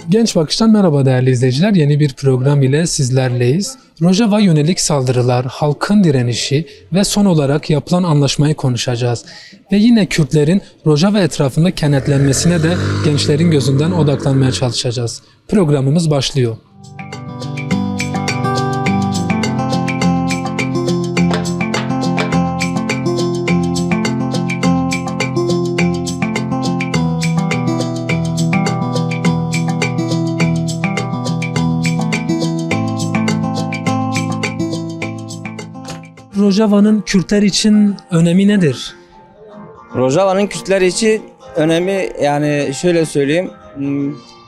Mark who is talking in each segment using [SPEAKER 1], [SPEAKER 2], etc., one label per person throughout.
[SPEAKER 1] Genç Bakış'tan merhaba değerli izleyiciler. Yeni bir program ile sizlerleyiz. Rojava yönelik saldırılar, halkın direnişi ve son olarak yapılan anlaşmayı konuşacağız. Ve yine Kürtlerin Rojava etrafında kenetlenmesine de gençlerin gözünden odaklanmaya çalışacağız. Programımız başlıyor. Rojava'nın Kürtler için önemi nedir?
[SPEAKER 2] Rojava'nın Kürtler için önemi yani şöyle söyleyeyim,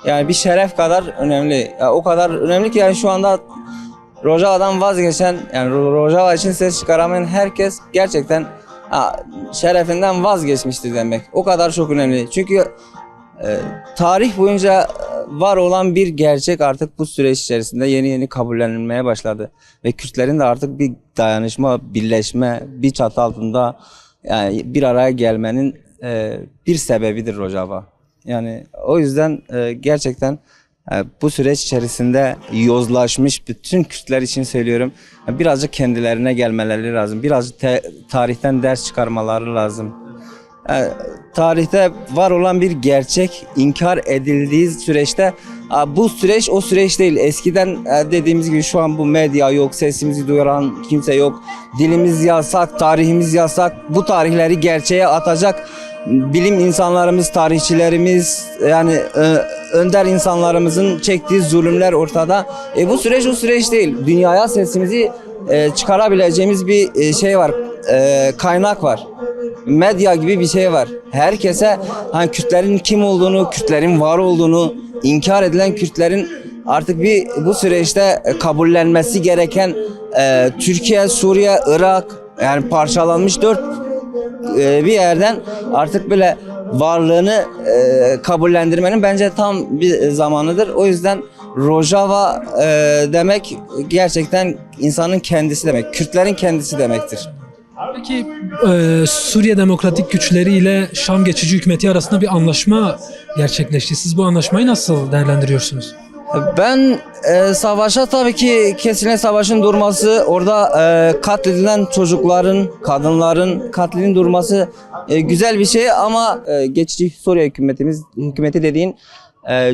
[SPEAKER 2] yani bir şeref kadar önemli. Ya o kadar önemli ki yani şu anda Rojava'dan vazgeçen, yani Rojava için ses çıkaramayan herkes gerçekten şerefinden vazgeçmiştir demek. O kadar çok önemli. Çünkü tarih boyunca var olan bir gerçek artık bu süreç içerisinde yeni yeni kabullenilmeye başladı. Ve Kürtlerin de artık bir dayanışma, birleşme, bir çatı altında yani bir araya gelmenin bir sebebidir Rojava. Yani o yüzden gerçekten bu süreç içerisinde yozlaşmış bütün Kürtler için söylüyorum. Birazcık kendilerine gelmeleri lazım. Birazcık tarihten ders çıkarmaları lazım. Tarihte var olan bir gerçek inkar edildiği süreçte bu süreç o süreç değil. Eskiden dediğimiz gibi şu an bu medya yok, sesimizi duyuran kimse yok. Dilimiz yasak, tarihimiz yasak. Bu tarihleri gerçeğe atacak bilim insanlarımız, tarihçilerimiz, yani önder insanlarımızın çektiği zulümler ortada. Bu süreç o süreç değil. Dünyaya sesimizi çıkarabileceğimiz bir şey var, kaynak var. Medya gibi bir şey var. Herkese hani Kürtlerin kim olduğunu, Kürtlerin var olduğunu, inkar edilen Kürtlerin artık bu süreçte kabullenmesi gereken Türkiye, Suriye, Irak, yani parçalanmış bir yerden artık böyle varlığını kabullendirmenin bence tam bir zamanıdır. O yüzden Rojava demek gerçekten insanın kendisi demek, Kürtlerin kendisi demektir.
[SPEAKER 1] Peki Suriye Demokratik Güçleri ile Şam Geçici Hükümeti arasında bir anlaşma gerçekleşti. Siz bu anlaşmayı nasıl değerlendiriyorsunuz?
[SPEAKER 2] Ben savaşa tabii ki kesinlikle savaşın durması, orada katledilen çocukların, kadınların katlinin durması güzel bir şey ama geçici Suriye hükümeti dediğin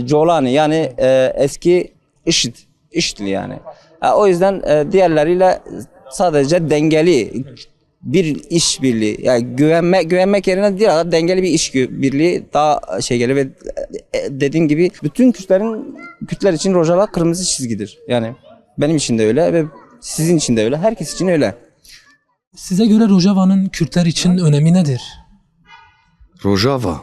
[SPEAKER 2] Jolani yani eski IŞİD yani. O yüzden diğerleriyle sadece dengeli bir işbirliği, yani güvenmek yerine diğer dengeli bir işbirliği daha şey gelir ve dediğim gibi bütün Kürtler için Rojava kırmızı çizgidir. Yani benim için de öyle ve sizin için de öyle, herkes için öyle.
[SPEAKER 1] Size göre Rojava'nın Kürtler için önemi nedir?
[SPEAKER 3] Rojava.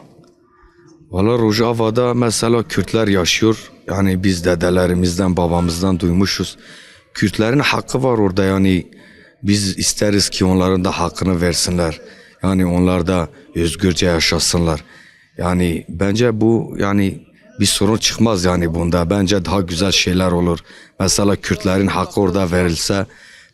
[SPEAKER 3] Valla Rojava'da mesela Kürtler yaşıyor. Yani biz dedelerimizden, babamızdan duymuşuz. Kürtlerin hakkı var orada yani. Biz isteriz ki onların da hakkını versinler. Yani onlar da özgürce yaşasınlar. Yani bence bu yani bir sorun çıkmaz yani bunda. Bence daha güzel şeyler olur. Mesela Kürtlerin hakkı orada verilse,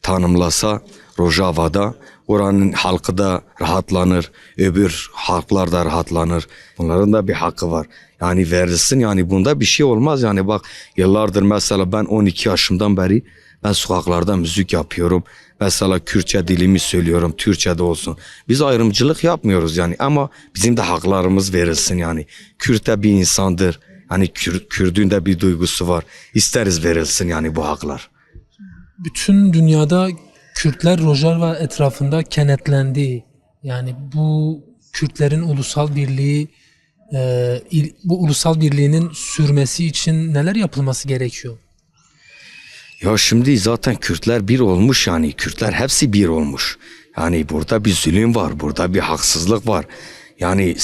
[SPEAKER 3] tanımlasa Rojava'da, oranın halkı da rahatlanır, öbür halklar da rahatlanır. Bunların da bir hakkı var. Yani verilsin, yani bunda bir şey olmaz. Yani bak yıllardır mesela ben 12 yaşımdan beri ben sokaklarda müzik yapıyorum. Mesela Kürtçe dilimi söylüyorum, Türkçe de olsun. Biz ayrımcılık yapmıyoruz yani ama bizim de haklarımız verilsin yani. Kürt de bir insandır. Hani Kürt'ün de bir duygusu var. İsteriz verilsin yani bu haklar.
[SPEAKER 1] Bütün dünyada Kürtler Rojava etrafında kenetlendi. Yani bu Kürtlerin ulusal birliği, bu ulusal birliğinin sürmesi için neler yapılması gerekiyor?
[SPEAKER 3] Ya şimdi zaten Kürtler bir olmuş yani. Kürtler hepsi bir olmuş. Yani burada bir zulüm var, burada bir haksızlık var. Yani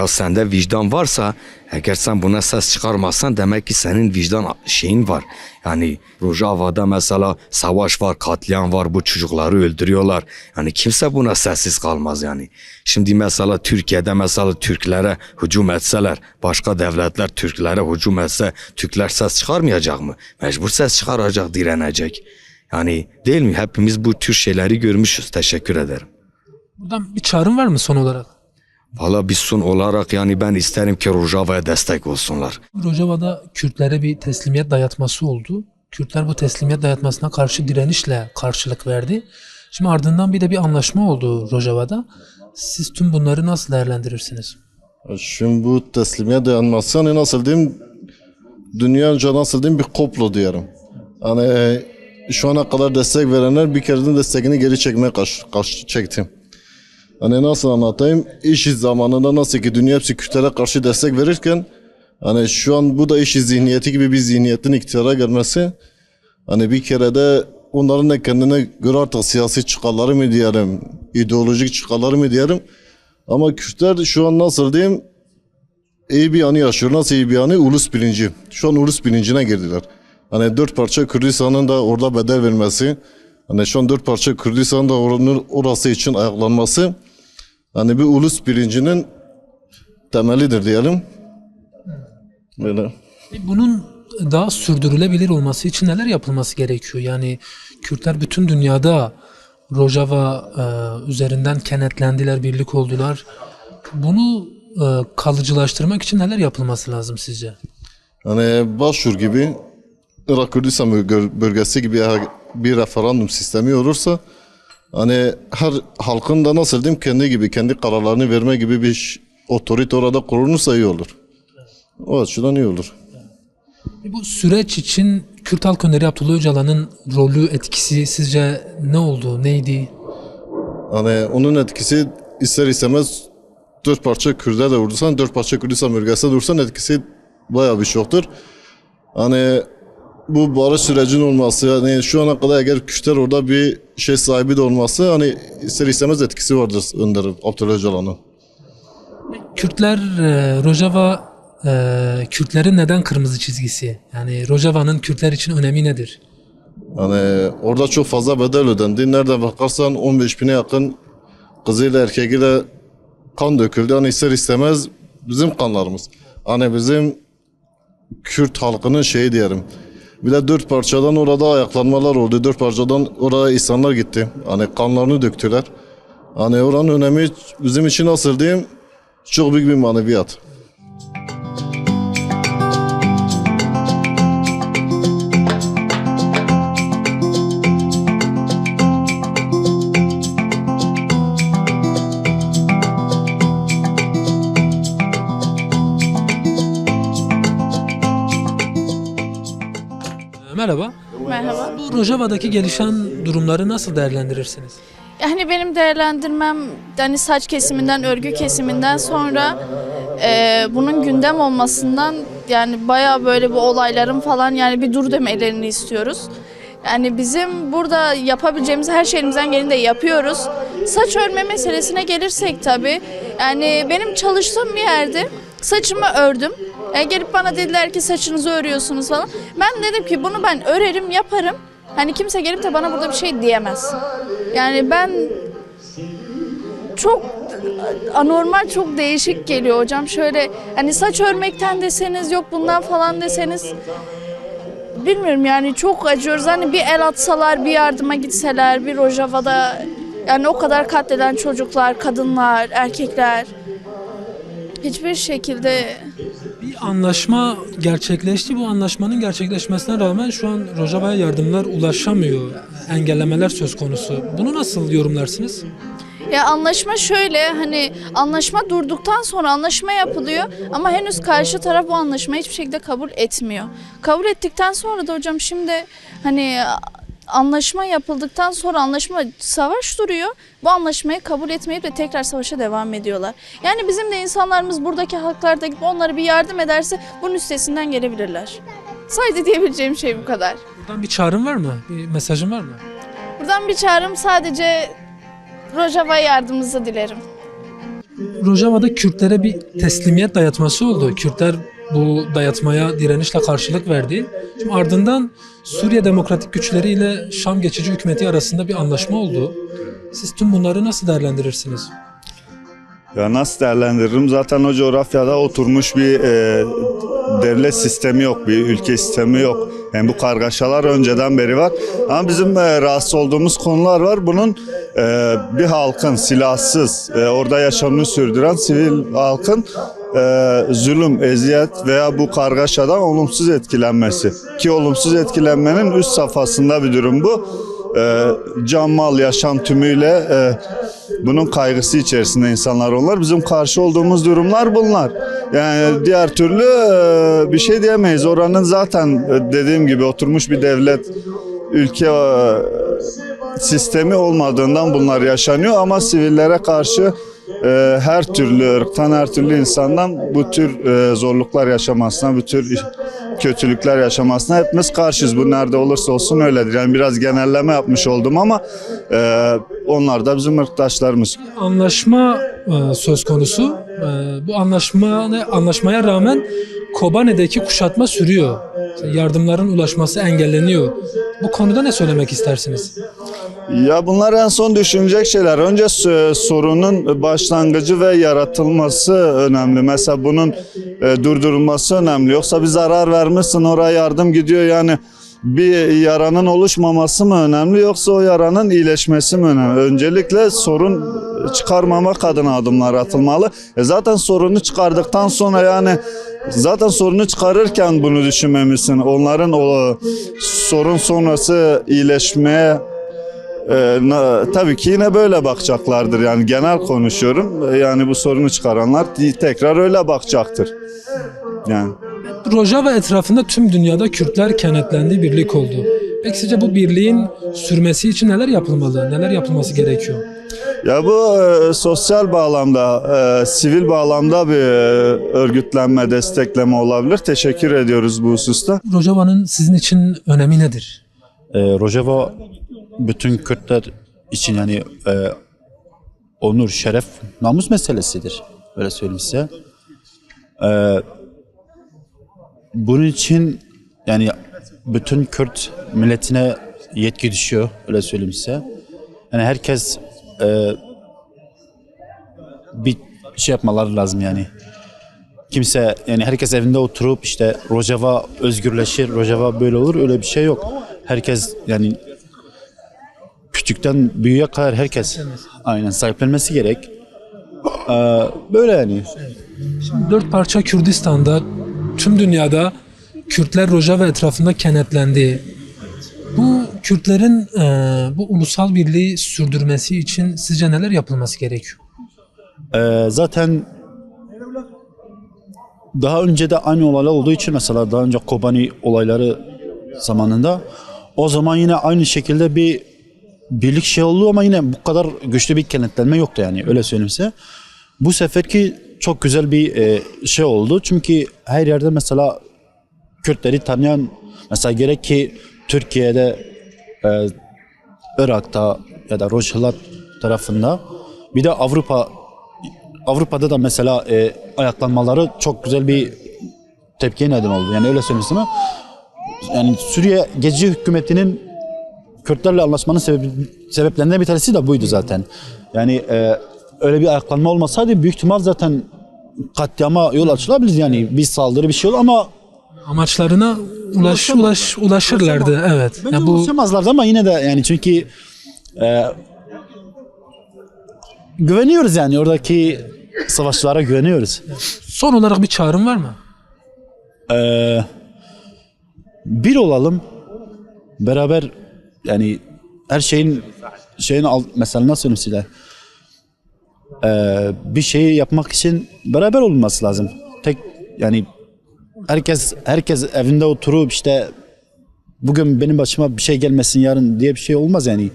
[SPEAKER 3] sende vicdan varsa, eğer sen buna ses çıkarmazsan demek ki senin vicdan şeyin var. Yani Rojava'da mesela savaş var, katliam var, bu çocukları öldürüyorlar. Yani kimse buna sessiz kalmaz yani. Şimdi mesela Türkiye'de mesela Türklere hücum etseler, başka devletler Türklere hücum etse, Türkler ses çıkarmayacak mı? Mecbur ses çıkaracak, direnecek. Yani değil mi? Hepimiz bu tür şeyleri görmüşüz. Teşekkür ederim.
[SPEAKER 1] Buradan bir çağrım var mı son olarak?
[SPEAKER 3] Valla biz son olarak yani ben isterim ki Rojava'ya destek olsunlar.
[SPEAKER 1] Rojava'da Kürtlere bir teslimiyet dayatması oldu. Kürtler bu teslimiyet dayatmasına karşı direnişle karşılık verdi. Şimdi ardından bir de bir anlaşma oldu Rojava'da. Siz tüm bunları nasıl değerlendirirsiniz?
[SPEAKER 4] Şimdi bu teslimiyet dayanması hani nasıl diyeyim, dünyaca nasıl diyeyim bir komplo diyorum. Hani şu ana kadar destek verenler bir kereden destekini geri çekmeye çekti. Hani nasıl anlatayım, iş zamanında nasıl ki dünya hepsi Kürtlere karşı destek verirken hani şu an bu da iş zihniyeti gibi bir zihniyetin iktidara gelmesi, hani bir kere de onların da kendine göre artık siyasi çıkarları mı diyelim, ideolojik çıkarları mı diyelim, ama Kürtler şu an nasıl diyeyim iyi bir anı yaşıyor. Nasıl iyi bir anı? Ulus bilinci. Şu an ulus bilincine girdiler. Hani 4 parça Kürdistan'ın da orada bedel vermesi, hani şu an 4 parça Kürdistan'ın da orası için ayaklanması, hani bir ulus bilincinin temelidir diyelim. Böyle.
[SPEAKER 1] Bunun daha sürdürülebilir olması için neler yapılması gerekiyor? Yani Kürtler bütün dünyada Rojava üzerinden kenetlendiler, birlik oldular. Bunu kalıcılaştırmak için neler yapılması lazım sizce?
[SPEAKER 4] Hani Başur gibi Irak Kürdistan bölgesi gibi bir referandum sistemi olursa, hani her halkın da nasıl diyeyim kendi gibi kendi kararlarını verme gibi bir otorite orada kurulursa iyi olur. O açıdan iyi olur.
[SPEAKER 1] Bu süreç için Kürt Halk Önderi Abdullah Öcalan'ın rolü, etkisi sizce ne oldu, neydi?
[SPEAKER 4] Hani onun etkisi ister istemez 4 parça Kürt'e de vurursan, 4 parça Kürdistan bölgesine vurursan etkisi bayağı bir çoktur. Hani bu barış sürecinin olması, yani şu ana kadar eğer Kürtler orada bir şey sahibi de olması, hani ister istemez etkisi vardır Önder Abdullah Öcalan'ın.
[SPEAKER 1] Kürtler, Rojava, Kürtlerin neden kırmızı çizgisi? Yani Rojava'nın Kürtler için önemi nedir?
[SPEAKER 4] Hani orada çok fazla bedel ödendi. Nereden bakarsan 15 bine yakın kızıyla erkeğiyle kan döküldü. Hani ister istemez bizim kanlarımız. Hani bizim Kürt halkının şeyi diyelim. Bir de 4 parçadan orada ayaklanmalar oldu. 4 parçadan oraya insanlar gitti. Hani kanlarını döktüler. Hani oranın önemi bizim için nasıl diyeyim çok büyük bir maneviyat.
[SPEAKER 1] Merhaba.
[SPEAKER 5] Merhaba.
[SPEAKER 1] Bu Rojava'daki gelişen durumları nasıl değerlendirirsiniz?
[SPEAKER 5] Yani benim değerlendirmem hani saç kesiminden, örgü kesiminden sonra bunun gündem olmasından yani bayağı böyle bu olayların falan yani bir dur demelerini istiyoruz. Yani bizim burada yapabileceğimiz her şey elimizden geleni de yapıyoruz. Saç örme meselesine gelirsek tabii yani benim çalıştığım bir yerde saçımı ördüm. Gelip bana dediler ki saçınızı örüyorsunuz falan. Ben dedim ki bunu ben örerim, yaparım. Hani kimse gelip de bana burada bir şey diyemez. Yani ben çok anormal, çok değişik geliyor hocam. Şöyle hani saç örmekten deseniz yok bundan falan deseniz bilmiyorum yani çok acıyoruz. Hani bir el atsalar, bir yardıma gitseler, bir Rojava'da yani o kadar katleden çocuklar, kadınlar, erkekler hiçbir şekilde.
[SPEAKER 1] Bir anlaşma gerçekleşti. Bu anlaşmanın gerçekleşmesine rağmen şu an Rojava'ya yardımlar ulaşamıyor. Engellemeler söz konusu. Bunu nasıl yorumlarsınız?
[SPEAKER 5] Ya anlaşma şöyle hani anlaşma durduktan sonra anlaşma yapılıyor ama henüz karşı taraf bu anlaşmayı hiçbir şekilde kabul etmiyor. Kabul ettikten sonra da hocam şimdi hani anlaşma yapıldıktan sonra savaş duruyor. Bu anlaşmayı kabul etmeyip de tekrar savaşa devam ediyorlar. Yani bizim de insanlarımız buradaki halklar da onlara bir yardım ederse bunun üstesinden gelebilirler. Sadece diyebileceğim şey bu kadar.
[SPEAKER 1] Buradan bir çağrım var mı? Bir mesajın var mı?
[SPEAKER 5] Buradan bir çağrım sadece Rojava'ya yardımınızı dilerim.
[SPEAKER 1] Rojava'da Kürtlere bir teslimiyet dayatması oldu. Kürtler bu dayatmaya direnişle karşılık verdi. Şimdi ardından Suriye Demokratik Güçleri ile Şam Geçici Hükümeti arasında bir anlaşma oldu. Siz tüm bunları nasıl değerlendirirsiniz?
[SPEAKER 6] Ya nasıl değerlendiririm? Zaten o coğrafyada oturmuş bir devlet sistemi yok, bir ülke sistemi yok. Yani bu kargaşalar önceden beri var. Ama bizim rahatsız olduğumuz konular var. Bunun bir halkın silahsız, orada yaşamını sürdüren sivil halkın zulüm, eziyet veya bu kargaşadan olumsuz etkilenmesi. Ki olumsuz etkilenmenin üst safhasında bir durum bu. Can, mal, yaşam tümüyle bunun kaygısı içerisinde insanlar onlar. Bizim karşı olduğumuz durumlar bunlar. Yani diğer türlü bir şey diyemeyiz. Oranın zaten dediğim gibi oturmuş bir devlet, ülke sistemi olmadığından bunlar yaşanıyor. Ama sivillere karşı her türlü ırktan, her türlü insandan bu tür zorluklar yaşamasına, bu tür kötülükler yaşamasına hepimiz karşıyız. Bu nerede olursa olsun öyledir. Yani biraz genelleme yapmış oldum ama onlar da bizim ırktaşlarımız.
[SPEAKER 1] Anlaşma söz konusu. Bu anlaşmaya rağmen Kobane'deki kuşatma sürüyor. Yardımların ulaşması engelleniyor. Bu konuda ne söylemek istersiniz?
[SPEAKER 6] Ya bunlar en son düşünecek şeyler. Önce sorunun başlangıcı ve yaratılması önemli. Mesela bunun durdurulması önemli. Yoksa bir zarar vermişsin, oraya yardım gidiyor. Yani bir yaranın oluşmaması mı önemli yoksa o yaranın iyileşmesi mi önemli? Öncelikle sorun çıkarmamak adına adımlar atılmalı. Zaten sorunu çıkardıktan sonra yani zaten sorunu çıkarırken bunu düşünmemişsin. Onların o sorun sonrası iyileşmeye tabii ki yine böyle bakacaklardır. Yani genel konuşuyorum. Yani bu sorunu çıkaranlar tekrar öyle bakacaktır. Yani.
[SPEAKER 1] Rojava etrafında tüm dünyada Kürtler kenetlendiği birlik oldu. Peki sizce bu birliğin sürmesi için neler yapılmalı? Neler yapılması gerekiyor?
[SPEAKER 6] Ya bu sosyal bağlamda, sivil bağlamda bir örgütlenme, destekleme olabilir. Teşekkür ediyoruz bu hususta.
[SPEAKER 1] Rojava'nın sizin için önemi nedir?
[SPEAKER 7] Rojava bütün Kürtler için yani onur, şeref, namus meselesidir. Öyle söyleyeyim size. Bunun için yani bütün Kürt milletine yetki düşüyor. Öyle söyleyeyim size. Yani herkes bir şey yapmaları lazım yani. Kimse yani herkes evinde oturup işte Rojava özgürleşir, Rojava böyle olur öyle bir şey yok. Herkes yani küçükten büyüğe kadar herkes aynen sahiplenmesi gerek. Böyle yani.
[SPEAKER 1] Şimdi 4 parça Kürdistan'da tüm dünyada Kürtler Rojava etrafında kenetlendi. Bu Kürtlerin bu ulusal birliği sürdürmesi için sizce neler yapılması gerekiyor?
[SPEAKER 7] Zaten daha önce de aynı olaylar olduğu için mesela daha önce Kobani olayları zamanında o zaman yine aynı şekilde bir birlik şey oldu ama yine bu kadar güçlü bir kenetlenme yoktu yani öyle söyleyeyim size. Bu seferki çok güzel bir şey oldu çünkü her yerde mesela Kürtleri tanıyan mesela gerek ki Türkiye'de, Irak'ta ya da Rojava tarafında bir de Avrupa'da da mesela ayaklanmaları çok güzel bir tepkiye neden oldu. Yani öyle söyleyeyim ama yani Suriye geçici hükümetinin Kürtlerle anlaşmanın sebeplerinden bir tanesi de buydu zaten. Yani öyle bir ayaklanma olmasaydı büyük ihtimal zaten katliama yol açılabilir yani bir saldırı bir şey olur ama
[SPEAKER 1] Amaçlarına ulaşırlardı. Evet.
[SPEAKER 7] bence
[SPEAKER 1] Yani bu
[SPEAKER 7] ulaşamazlardı ama yine de yani çünkü güveniyoruz yani oradaki savaşçılara güveniyoruz.
[SPEAKER 1] son olarak bir çağrım var mı?
[SPEAKER 7] Bir olalım beraber yani her şeyin mesela nasıl söyleyeyim size bir şeyi yapmak için beraber olunması lazım. Tek yani herkes evinde oturup işte bugün benim başıma bir şey gelmesin yarın diye bir şey olmaz yani.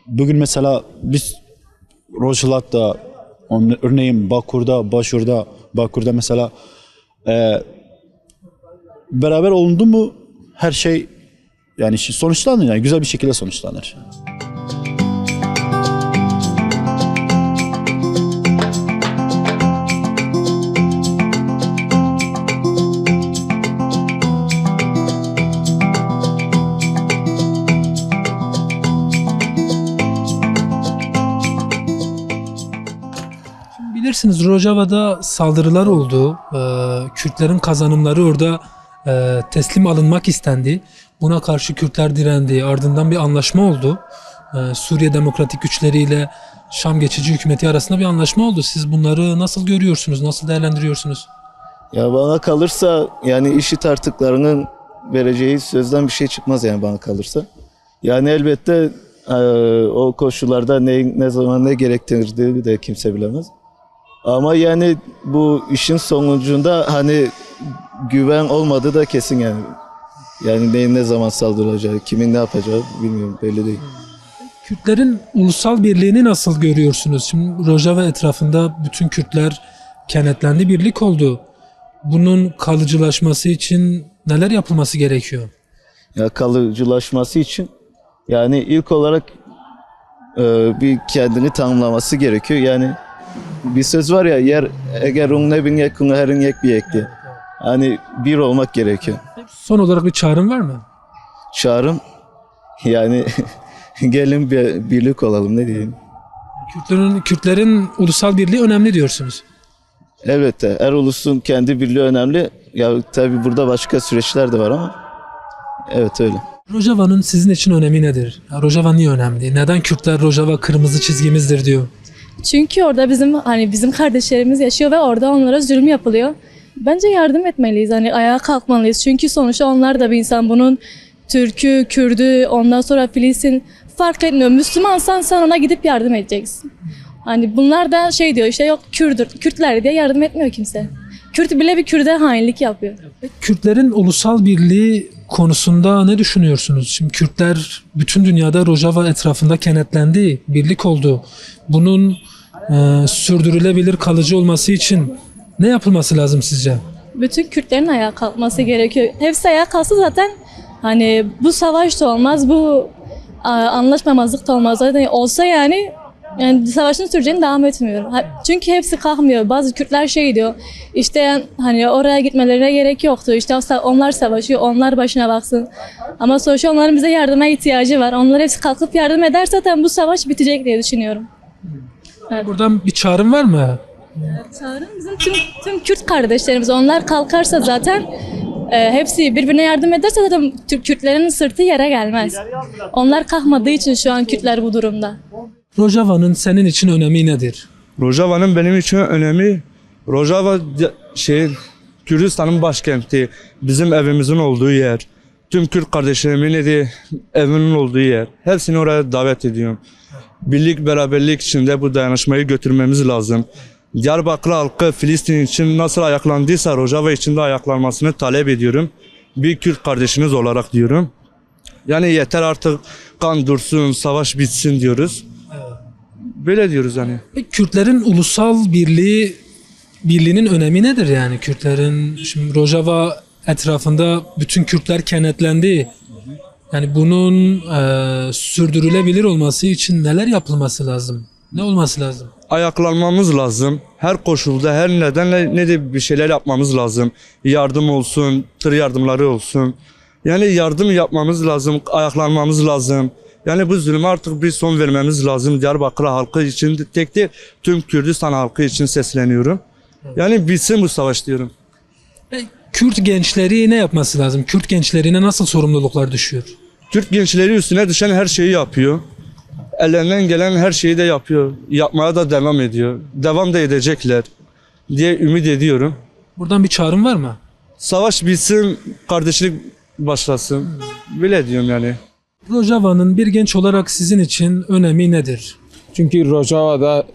[SPEAKER 7] Bugün mesela biz Rojava'da örneğin Bakur'da mesela beraber olundu mu her şey yani sonuçlanır yani güzel bir şekilde sonuçlanır.
[SPEAKER 1] Bilirsiniz Rojava'da saldırılar oldu. Kürtlerin kazanımları orada teslim alınmak istendi. Buna karşı Kürtler direndi. Ardından bir anlaşma oldu. Suriye Demokratik Güçleri ile Şam geçici hükümeti arasında bir anlaşma oldu. Siz bunları nasıl görüyorsunuz? Nasıl değerlendiriyorsunuz?
[SPEAKER 8] Ya bana kalırsa yani IŞİD artıklarının vereceği sözden bir şey çıkmaz yani bana kalırsa. Yani elbette o koşullarda ne zaman ne gerektirdiğini de kimse bilemez. Ama yani bu işin sonucunda hani güven olmadığı da kesin yani. Yani neyin ne zaman saldırılacağı, kimin ne yapacağı bilmiyorum, belli değil.
[SPEAKER 1] Kürtlerin ulusal birliğini nasıl görüyorsunuz? Şimdi Rojava etrafında bütün Kürtler kenetlendi, birlik oldu. Bunun kalıcılaşması için neler yapılması gerekiyor?
[SPEAKER 8] Ya kalıcılaşması için yani ilk olarak bir kendini tanımlaması gerekiyor. Yani bir söz var ya, yer eğer ne bin yek herin yek bir yekti. Hani bir olmak gerekiyor.
[SPEAKER 1] Son olarak bir çağrım var mı?
[SPEAKER 8] Çağrım yani gelin birlik olalım, ne diyeyim.
[SPEAKER 1] Kürtlerin ulusal birliği önemli diyorsunuz.
[SPEAKER 8] Elbette her ulusun kendi birliği önemli. Ya tabii burada başka süreçler de var ama evet öyle.
[SPEAKER 1] Rojava'nın sizin için önemi nedir? Rojava niye önemli? Neden Kürtler Rojava kırmızı çizgimizdir diyor?
[SPEAKER 9] Çünkü orada bizim kardeşlerimiz yaşıyor ve orada onlara zulüm yapılıyor. Bence yardım etmeliyiz. Hani ayağa kalkmalıyız. Çünkü sonuçta onlar da bir insan. Bunun Türk'ü, Kürd'ü, ondan sonra Filistin fark etmiyor. Müslümansan sen ona gidip yardım edeceksin. Hani bunlar da şey diyor işte, yok Kürtler diye yardım etmiyor kimse. Kürt bile bir Kürt'e hainlik yapıyor.
[SPEAKER 1] Kürtlerin ulusal birliği konusunda ne düşünüyorsunuz? Şimdi Kürtler bütün dünyada Rojava etrafında kenetlendi, birlik oldu. Bunun sürdürülebilir, kalıcı olması için ne yapılması lazım sizce?
[SPEAKER 9] Bütün Kürtlerin ayağa kalkması gerekiyor. Hepsi ayağa kalsa zaten hani bu savaş da olmaz, bu anlaşmamazlık da olmaz. Zaten olsa yani savaşın süreceğini devam etmiyor. Çünkü hepsi kalkmıyor. Bazı Kürtler şey diyor, işte hani oraya gitmelerine gerek yoktu. İşte onlar savaşıyor, onlar başına baksın. Ama sonuçta onların bize yardıma ihtiyacı var. Onlar hepsi kalkıp yardım eder zaten bu savaş bitecek diye düşünüyorum.
[SPEAKER 1] Buradan bir çağrım var mı?
[SPEAKER 9] Çağrım bizim tüm Kürt kardeşlerimiz. Onlar kalkarsa zaten hepsi birbirine yardım ederse zaten Kürtlerin sırtı yere gelmez. Onlar kalkmadığı için şu an Kürtler bu durumda.
[SPEAKER 1] Rojava'nın senin için önemi nedir?
[SPEAKER 10] Rojava'nın benim için önemi, Rojava Kürdistan'ın başkenti, bizim evimizin olduğu yer. Tüm Kürt kardeşlerimin de evinin olduğu yer. Hepsini oraya davet ediyorum. Birlik, beraberlik içinde bu dayanışmayı götürmemiz lazım. Diyarbakır halkı Filistin için nasıl ayaklandıysa Rojava için de ayaklanmasını talep ediyorum. Bir Kürt kardeşiniz olarak diyorum. Yani yeter artık, kan dursun, savaş bitsin diyoruz. Böyle diyoruz hani.
[SPEAKER 1] Kürtlerin ulusal birliğinin önemi nedir yani? Kürtlerin şimdi Rojava etrafında bütün Kürtler kenetlendi. Yani bunun sürdürülebilir olması için neler yapılması lazım? Ne olması lazım?
[SPEAKER 10] Ayaklanmamız lazım. Her koşulda, her nedenle ne de bir şeyler yapmamız lazım. Yardım olsun, tır yardımları olsun. Yani yardım yapmamız lazım, ayaklanmamız lazım. Yani bu zulüme artık bir son vermemiz lazım. Diyarbakır halkı için tek değil, tüm Kürdistan halkı için sesleniyorum. Yani bitsin bu savaş diyorum.
[SPEAKER 1] Kürt gençleri ne yapması lazım? Kürt gençlerine nasıl sorumluluklar düşüyor?
[SPEAKER 10] Türk gençleri üstüne düşen her şeyi yapıyor. Ellerinden gelen her şeyi de yapıyor. Yapmaya da devam ediyor. Devam da edecekler diye ümit ediyorum.
[SPEAKER 1] Buradan bir çağrım var mı?
[SPEAKER 10] Savaş bitsin, kardeşlik başlasın. Böyle diyorum yani.
[SPEAKER 1] Rojava'nın bir genç olarak sizin için önemi nedir?
[SPEAKER 11] Çünkü Rojava'da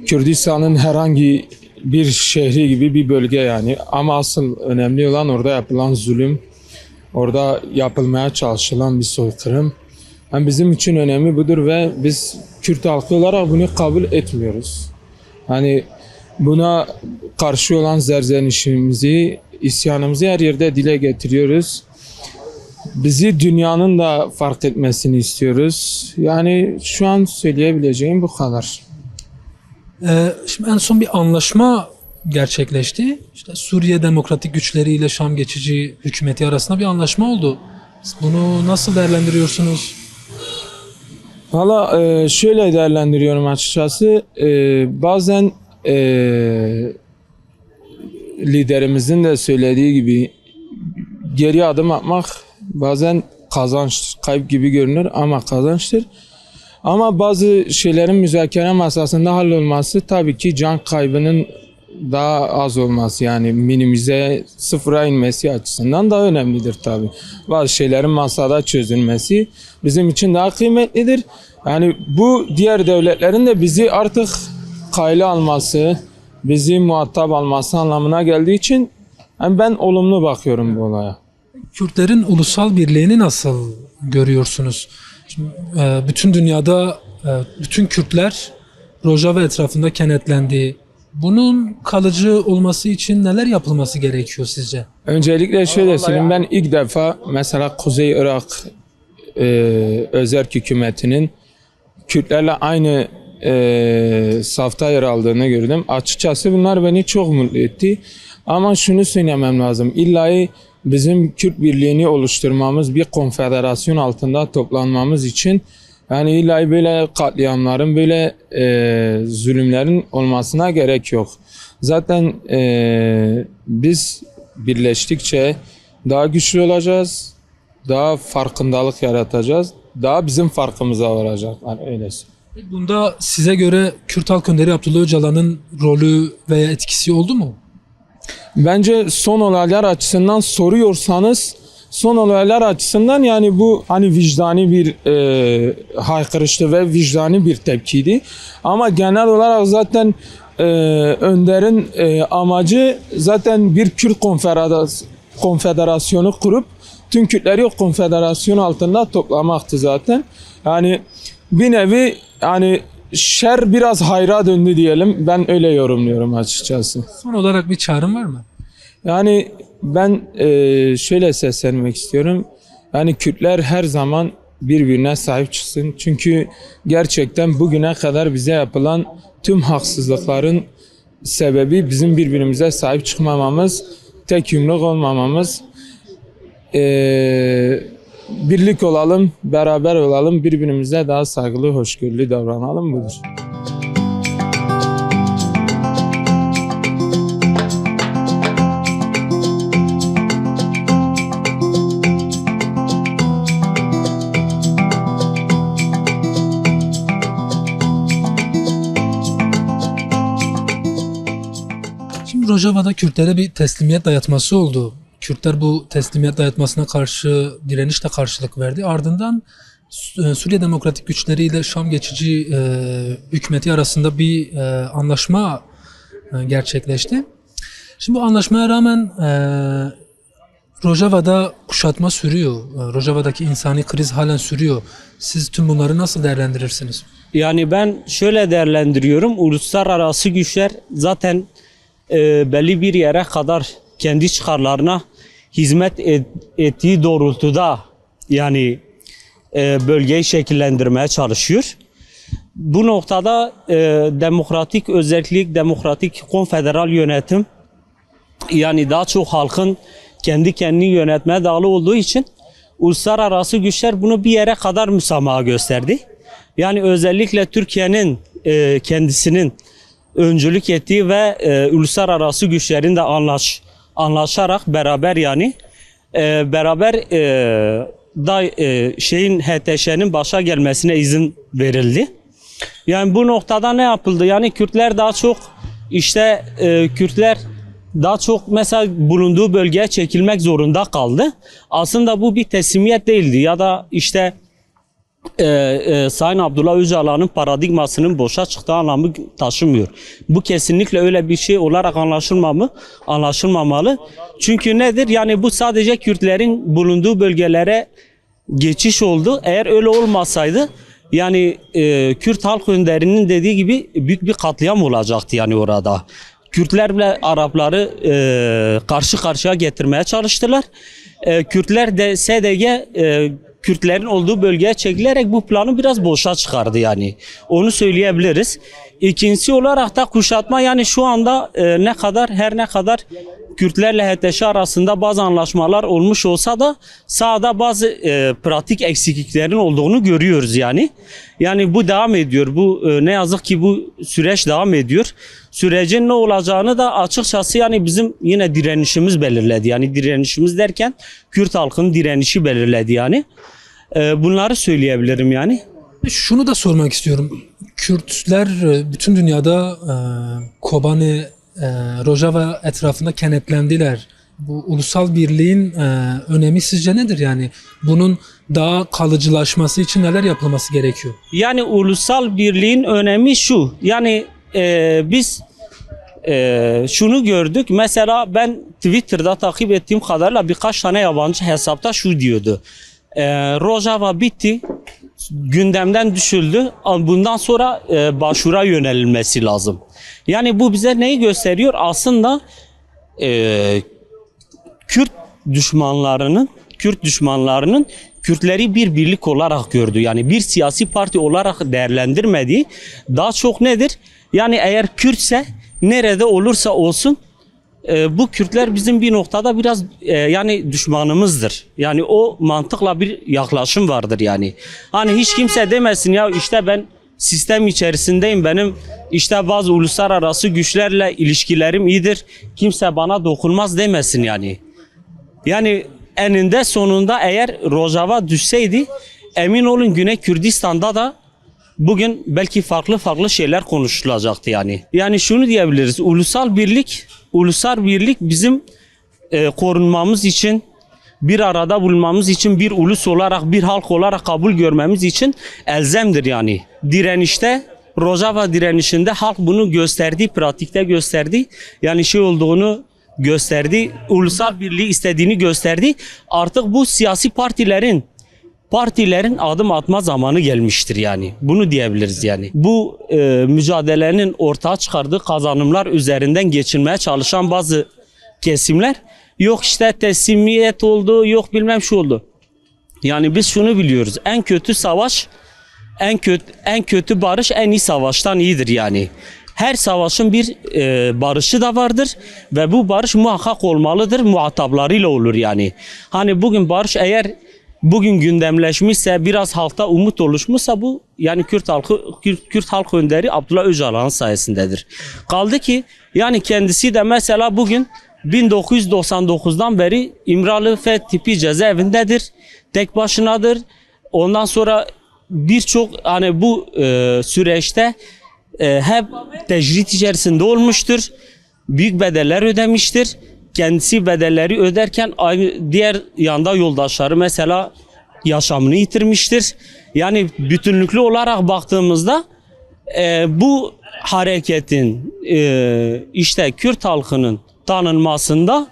[SPEAKER 11] Kürdistan'ın herhangi bir şehri gibi bir bölge yani. Ama asıl önemli olan orada yapılan zulüm, orada yapılmaya çalışılan bir soykırım. Yani bizim için önemli budur ve biz Kürt halkı olarak bunu kabul etmiyoruz. Hani buna karşı olan serzenişimizi, isyanımızı her yerde dile getiriyoruz. Bizi dünyanın da fark etmesini istiyoruz. Yani şu an söyleyebileceğim bu kadar.
[SPEAKER 1] Şimdi en son bir anlaşma gerçekleşti. İşte Suriye Demokratik Güçleri ile Şam geçici hükümeti arasında bir anlaşma oldu. Bunu nasıl değerlendiriyorsunuz?
[SPEAKER 11] Valla şöyle değerlendiriyorum açıkçası. Bazen liderimizin de söylediği gibi geri adım atmak bazen kazanç, kayıp gibi görünür ama kazançtır. Ama bazı şeylerin müzakere masasında hallolması tabii ki can kaybının daha az olması, yani minimize, sıfıra inmesi açısından daha önemlidir tabii. Bazı şeylerin masada çözülmesi bizim için daha kıymetlidir. Yani bu diğer devletlerin de bizi artık kayla alması, bizi muhatap alması anlamına geldiği için yani ben olumlu bakıyorum bu olaya.
[SPEAKER 1] Kürtlerin ulusal birliğini nasıl görüyorsunuz? Şimdi, bütün dünyada bütün Kürtler Rojava etrafında kenetlendi. Bunun kalıcı olması için neler yapılması gerekiyor sizce?
[SPEAKER 11] Öncelikle şöyle söyleyeyim, ben ilk defa mesela Kuzey Irak özerk hükümetinin Kürtlerle aynı safta yer aldığını gördüm. Açıkçası bunlar beni çok mutlu etti. Ama şunu söylemem lazım. İlla bizim Kürt birliğini oluşturmamız, bir konfederasyon altında toplanmamız için yani illa böyle katliamların, böyle zulümlerin olmasına gerek yok. Zaten biz birleştikçe daha güçlü olacağız, daha farkındalık yaratacağız, daha bizim farkımıza varacak. Yani öyle.
[SPEAKER 1] Bunda size göre Kürt Halk Önderi Abdullah Öcalan'ın rolü veya etkisi oldu mu?
[SPEAKER 11] Bence son olaylar açısından soruyorsanız, son olaylar açısından yani bu hani vicdani bir haykırıştı ve vicdani bir tepkiydi. Ama genel olarak zaten Önder'in amacı zaten bir Kürt konfederasyonu kurup tüm Kürtleri o konfederasyon altında toplamaktı zaten. Yani bir nevi yani şer biraz hayra döndü diyelim. Ben öyle yorumluyorum açıkçası.
[SPEAKER 1] Son olarak bir çağrım var mı?
[SPEAKER 11] Yani ben şöyle seslenmek istiyorum. Yani Kürtler her zaman birbirine sahip çıksın. Çünkü gerçekten bugüne kadar bize yapılan tüm haksızlıkların sebebi bizim birbirimize sahip çıkmamamız, tek yumruk olmamamız. Birlik olalım, beraber olalım, birbirimize daha saygılı, hoşgörülü davranalım, budur.
[SPEAKER 1] Şimdi Rojava'da Kürtlere bir teslimiyet dayatması oldu. Kürtler bu teslimiyet dayatmasına karşı direnişle karşılık verdi. Ardından Suriye Demokratik Güçleri ile Şam geçici hükümeti arasında bir anlaşma gerçekleşti. Şimdi bu anlaşmaya rağmen Rojava'da kuşatma sürüyor. Rojava'daki insani kriz halen sürüyor. Siz tüm bunları nasıl değerlendirirsiniz?
[SPEAKER 12] Yani ben şöyle değerlendiriyorum. Uluslararası güçler zaten belli bir yere kadar kendi çıkarlarına hizmet ettiği doğrultuda yani bölgeyi şekillendirmeye çalışıyor. Bu noktada demokratik özellik, demokratik konfederal yönetim yani daha çok halkın kendi kendini yönetmeye bağlı olduğu için uluslararası güçler bunu bir yere kadar müsamaha gösterdi. Yani özellikle Türkiye'nin kendisinin öncülük ettiği ve uluslararası güçlerin de anlaşarak beraber yani beraber şeyin HTŞ'nin başa gelmesine izin verildi. Yani bu noktada ne yapıldı? Yani Kürtler daha çok işte Kürtler daha çok mesela bulunduğu bölgeye çekilmek zorunda kaldı. Aslında bu bir teslimiyet değildi ya da işte Sayın Abdullah Öcalan'ın paradigmasının boşa çıktığı anlamı taşımıyor. Bu kesinlikle öyle bir şey olarak anlaşılmamalı. Çünkü nedir? Yani bu sadece Kürtlerin bulunduğu bölgelere geçiş oldu. Eğer öyle olmasaydı yani Kürt halk önderinin dediği gibi büyük bir katliam olacaktı yani orada. Kürtlerle Arapları karşı karşıya getirmeye çalıştılar. Kürtler de SDG Kürtlerin olduğu bölgeye çekilerek bu planı biraz boşa çıkardı yani. Onu söyleyebiliriz. İkincisi olarak da kuşatma yani şu anda her ne kadar Kürtlerle HTŞ arasında bazı anlaşmalar olmuş olsa da sahada bazı pratik eksikliklerin olduğunu görüyoruz yani. Yani bu devam ediyor. Bu ne yazık ki bu süreç devam ediyor. Sürecin ne olacağını da açıkçası yani bizim yine direnişimiz belirledi. Yani direnişimiz derken Kürt halkının direnişi belirledi yani. Bunları söyleyebilirim yani.
[SPEAKER 1] Şunu da sormak istiyorum. Kürtler bütün dünyada Kobani, Rojava etrafında kenetlendiler. Bu ulusal birliğin önemi sizce nedir? Yani bunun daha kalıcılaşması için neler yapılması gerekiyor?
[SPEAKER 12] Yani ulusal birliğin önemi şu. Yani biz şunu gördük. Mesela ben Twitter'da takip ettiğim kadarıyla birkaç tane yabancı hesapta şu diyordu. Rojava bitti. Gündemden düşüldü. Bundan sonra başvura yönelilmesi lazım. Yani bu bize neyi gösteriyor? Aslında Kürt düşmanlarının Kürtleri bir birlik olarak gördü. Yani bir siyasi parti olarak değerlendirmediği daha çok nedir? Yani eğer Kürtse nerede olursa olsun bu Kürtler bizim bir noktada biraz yani düşmanımızdır. Yani o mantıkla bir yaklaşım vardır yani. Hani hiç kimse demesin ya işte ben sistem içerisindeyim, benim işte bazı uluslararası güçlerle ilişkilerim iyidir, kimse bana dokunmaz demesin yani. Yani eninde sonunda eğer Rojava düşseydi emin olun Güney Kürdistan'da da bugün belki farklı şeyler konuşulacaktı yani. Yani şunu diyebiliriz, ulusal birlik bizim korunmamız için, bir arada bulunmamız için, bir ulus olarak, bir halk olarak kabul görmemiz için elzemdir yani. Direnişte, Rojava direnişinde halk bunu gösterdi, pratikte gösterdi. Yani şey olduğunu gösterdi, ulusal birliği istediğini gösterdi. Artık bu siyasi partilerin adım atma zamanı gelmiştir yani. Bunu diyebiliriz yani. Bu mücadelenin ortaya çıkardığı kazanımlar üzerinden geçinmeye çalışan bazı kesimler yok işte teslimiyet oldu, yok bilmem şu oldu. Yani biz şunu biliyoruz. En kötü savaş, en kötü barış en iyi savaştan iyidir yani. Her savaşın bir barışı da vardır ve bu barış muhakkak olmalıdır, muhataplarıyla olur yani. Hani bugün barış eğer bugün gündemleşmişse, biraz halkta umut oluşmuşsa bu yani Kürt halk önderi Abdullah Öcalan'ın sayesindedir. Kaldı ki yani kendisi de mesela bugün 1999'dan beri İmralı F tipi cezaevindedir. Tek başınadır. Ondan sonra birçok hani bu süreçte hep tecrit içerisinde olmuştur. Büyük bedeller ödemiştir. Kendisi bedelleri öderken diğer yanda yoldaşları mesela yaşamını yitirmiştir. Yani bütünlüklü olarak baktığımızda bu hareketin işte Kürt halkının tanınmasında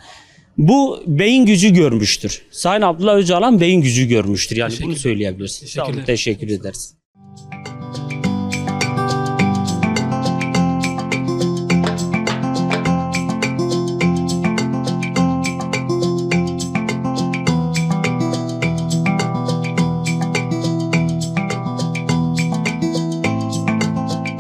[SPEAKER 12] bu beyin gücü görmüştür. Sayın Abdullah Öcalan beyin gücü görmüştür. Yani bunu söyleyebiliriz. Teşekkür ederiz.